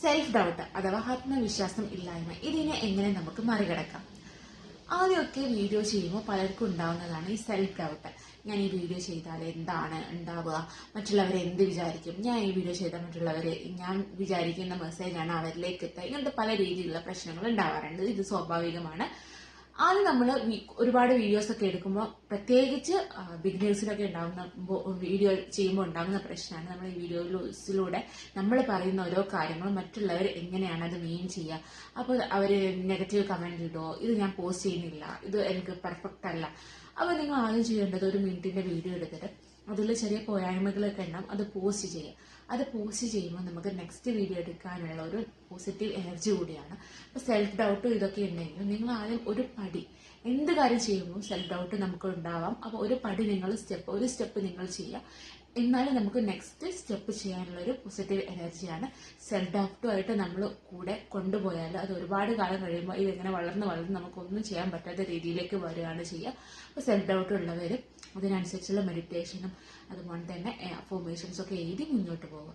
Self doubt അഥവാ ആത്മവിശ്വാസം ഇല്ലായ്മ ഇതിനെ എങ്ങനെ നമുക്ക് മറികടക്കാം? ആദ്യമൊക്കെ വീഡിയോ ചെയ്യുമ്പോൾ പലർക്കും ഉണ്ടാവുന്നതാണ് ഈ സെൽഫ് ഡൗട്ട്. ഞാൻ ഈ വീഡിയോ ചെയ്താൽ എന്താണ് ഉണ്ടാവുക, മറ്റുള്ളവർ എന്ത് വിചാരിക്കും, ഞാൻ ഈ വീഡിയോ ചെയ്താൽ മറ്റുള്ളവർ ഞാൻ വിചാരിക്കുന്ന മെസ്സേജാണ് അവരിലേക്ക് എത്തുക, ഇങ്ങനത്തെ പല രീതിയിലുള്ള പ്രശ്നങ്ങൾ ഉണ്ടാവാറുണ്ട്. ഇത് സ്വാഭാവികമാണ്. ആദ്യം നമ്മൾ ഒരുപാട് വീഡിയോസ് ഒക്കെ എടുക്കുമ്പോൾ, പ്രത്യേകിച്ച് ബിഗിനേഴ്സിലൊക്കെ ഉണ്ടാകുന്ന വീഡിയോ ചെയ്യുമ്പോൾ ഉണ്ടാകുന്ന പ്രശ്നമാണ് നമ്മൾ ഈ വീഡിയോസിലൂടെ നമ്മൾ പറയുന്ന ഓരോ കാര്യങ്ങളും മറ്റുള്ളവർ എങ്ങനെയാണ് അത് മീൻ ചെയ്യുക. അപ്പോൾ അവർ നെഗറ്റീവ് കമന്റ് ഇടോ, ഇത് ഞാൻ പോസ്റ്റ് ചെയ്യുന്നില്ല, ഇത് എനിക്ക് പെർഫെക്റ്റ് അല്ല. അപ്പോൾ നിങ്ങൾ ആദ്യം ചെയ്യേണ്ടത് ഒരു മിനിറ്റിന്റെ വീഡിയോ എടുത്തിട്ട് അതിൽ ചെറിയ പോരായ്മകളൊക്കെ ഉണ്ടാവും, അത് പോസ്റ്റ് ചെയ്യുക. അത് പോസ്റ്റ് ചെയ്യുമ്പോൾ നമുക്ക് നെക്സ്റ്റ് വീഡിയോ എടുക്കാനുള്ള ഒരു പോസിറ്റീവ് എനർജി കൂടിയാണ്. അപ്പോൾ സെൽഫ് ഡൗട്ടും ഇതൊക്കെ ഉണ്ടെങ്കിൽ നിങ്ങൾ ആദ്യം ഒരു പടി, എന്ത് കാര്യം ചെയ്യുമ്പോൾ സെൽഫ് ഡൗട്ട് നമുക്ക് ഉണ്ടാവാം. അപ്പോൾ ഒരു സ്റ്റെപ്പ് നിങ്ങൾ ചെയ്യുക. എന്നാലും നമുക്ക് നെക്സ്റ്റ് സ്റ്റെപ്പ് ചെയ്യാനുള്ള ഒരു പോസിറ്റീവ് എനർജിയാണ്. സെൽഫ് ഡൗട്ടുമായിട്ട് നമ്മൾ കൂടെ കൊണ്ടുപോയാൽ അത് ഒരുപാട് കാലം കഴിയുമ്പോൾ ഇതെങ്ങനെ വളർന്ന് നമുക്കൊന്നും ചെയ്യാൻ പറ്റാത്ത രീതിയിലേക്ക് വരികയാണ് ചെയ്യുക. അപ്പോൾ സെൽഫ് ഡൗട്ട് ഉള്ളവർ അതിനനുസരിച്ചുള്ള മെഡിറ്റേഷനും അതുപോലെ തന്നെ അഫർമേഷൻസ് ഒക്കെ എഴുതി മുന്നോട്ട് പോകുക.